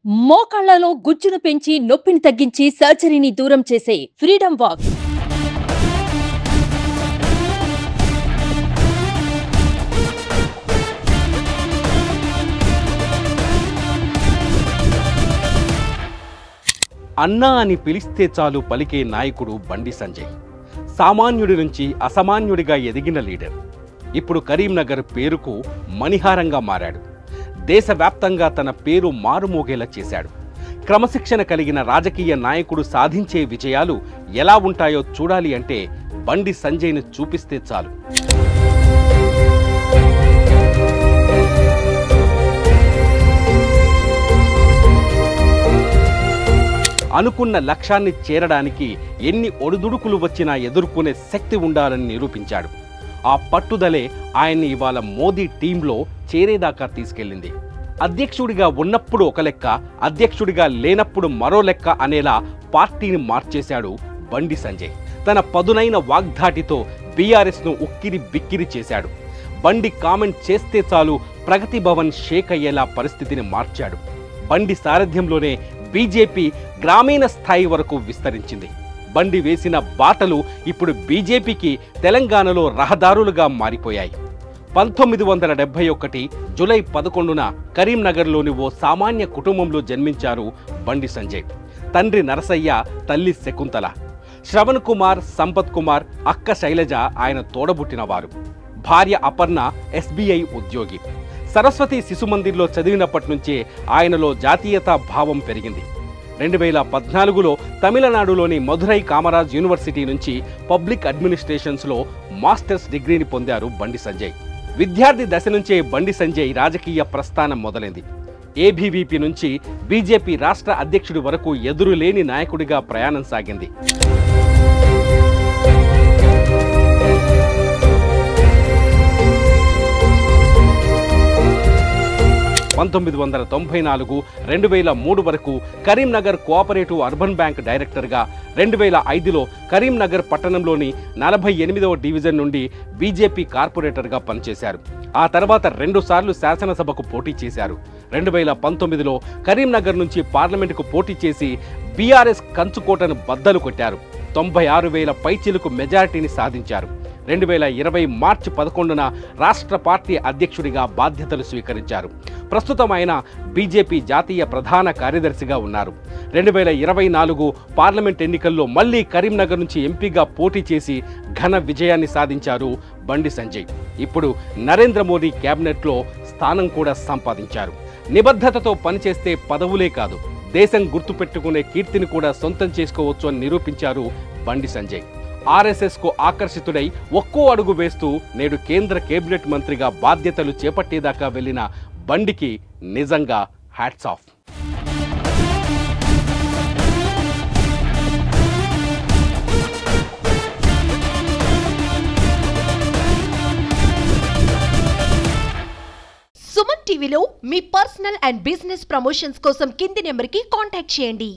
మోకాళ్లలో గుజ్జును పెంచి నొప్పిని తగ్గించి సర్జరీని దూరం చేసే ఫ్రీడమ్ వాక్స్. అన్నా అని పిలిస్తే చాలు పలికే నాయకుడు బండి సంజయ్. సామాన్యుడి నుంచి అసామాన్యుడిగా ఎదిగిన లీడర్. ఇప్పుడు కరీంనగర్ పేరుకు మణిహారంగా మారాడు. దేశవ్యాప్తంగా తన పేరు మారుమోగేలా చేశాడు. క్రమశిక్షణ కలిగిన రాజకీయ నాయకుడు సాధించే విజయాలు ఎలా ఉంటాయో చూడాలి అంటే బండి సంజయ్ను చూపిస్తే చాలు. అనుకున్న లక్ష్యాన్ని చేరడానికి ఎన్ని ఒడిదుడుకులు వచ్చినా ఎదుర్కొనే శక్తి ఉండాలని నిరూపించాడు. ఆ పట్టుదలే ఆయన్ని ఇవాళ మోదీ టీంలో చేరేదాకా తీసుకెళ్లింది. అధ్యక్షుడిగా ఉన్నప్పుడు ఒక లెక్క, అధ్యక్షుడిగా లేనప్పుడు మరో లెక్క అనేలా పార్టీని మార్చేశాడు బండి సంజయ్. తన పదునైన వాగ్ధాటితో బీఆర్ఎస్ను ఉక్కిరి బిక్కిరి చేశాడు. బండి కామెంట్ చేస్తే చాలు ప్రగతి భవన్ షేక్ అయ్యేలా పరిస్థితిని మార్చాడు. బండి సారథ్యంలోనే బీజేపీ గ్రామీణ స్థాయి వరకు విస్తరించింది. బండి వేసిన బాటలు ఇప్పుడు బీజేపీకి తెలంగాణలో రహదారులుగా మారిపోయాయి. 1971 జూలై 11న కరీంనగర్లోని ఓ సామాన్య కుటుంబంలో జన్మించారు బండి సంజయ్. తండ్రి నరసయ్య, తల్లి శకుంతల. శ్రవణ్ కుమార్, సంపత్ కుమార్, అక్క శైలజ ఆయన తోడబుట్టినవారు. భార్య అపర్ణ ఎస్బీఐ ఉద్యోగి. సరస్వతి శిశు మందిర్లో చదివినప్పటి నుంచే ఆయనలో జాతీయతా భావం పెరిగింది. 2014లో తమిళనాడులోని మధురై కామరాజ్ యూనివర్సిటీ నుంచి పబ్లిక్ అడ్మినిస్ట్రేషన్స్లో మాస్టర్స్ డిగ్రీని పొందారు బండి సంజయ్. విద్యార్థి దశ నుంచే బండి సంజయ్ రాజకీయ ప్రస్థానం మొదలైంది. ఏబీవీపీ నుంచి బీజేపీ రాష్ట్ర అధ్యక్షుడి వరకు ఎదురులేని నాయకుడిగా ప్రయాణం సాగింది. 1994, 2003 వరకు కరీంనగర్ కోఆపరేటివ్ అర్బన్ బ్యాంక్ డైరెక్టర్గా, 2005లో కరీంనగర్ పట్టణంలోని 48వ డివిజన్ నుండి బీజేపీ కార్పొరేటర్గా పనిచేశారు. ఆ తర్వాత 2 సార్లు శాసనసభకు పోటీ చేశారు. 2019లో కరీంనగర్ నుంచి పార్లమెంటుకు పోటీ చేసి బీఆర్ఎస్ కంచుకోటను బద్దలు కొట్టారు. 96,000 పైచిలుకు మెజారిటీని సాధించారు. 2020 మార్చి 11న రాష్ట్ర పార్టీ అధ్యక్షుడిగా బాధ్యతలు స్వీకరించారు. ప్రస్తుతం ఆయన బీజేపీ జాతీయ ప్రధాన కార్యదర్శిగా ఉన్నారు. 2024 పార్లమెంట్ ఎన్నికల్లో మళ్లీ కరీంనగర్ నుంచి ఎంపీగా పోటీ చేసి ఘన విజయాన్ని సాధించారు బండి సంజయ్. ఇప్పుడు నరేంద్ర మోదీ కేబినెట్లో స్థానం కూడా సంపాదించారు. నిబద్ధతతో పనిచేస్తే పదవులే కాదు, దేశం గుర్తుపెట్టుకునే కీర్తిని కూడా సొంతం చేసుకోవచ్చు అని నిరూపించారు బండి సంజయ్. ఆర్ఎస్ఎస్కు ఆకర్షితుడై ఒక్కో అడుగు వేస్తూ నేడు కేంద్ర కేబినెట్ మంత్రిగా బాధ్యతలు చేపట్టేదాకా వెళ్లిన బండికి నిజంగా హ్యాట్స్ ఆఫ్. సుమన్ టీవీలో మీ పర్సనల్ అండ్ బిజినెస్ ప్రమోషన్స్ కోసం కింది నెంబర్కి కాంటాక్ట్ చేయండి.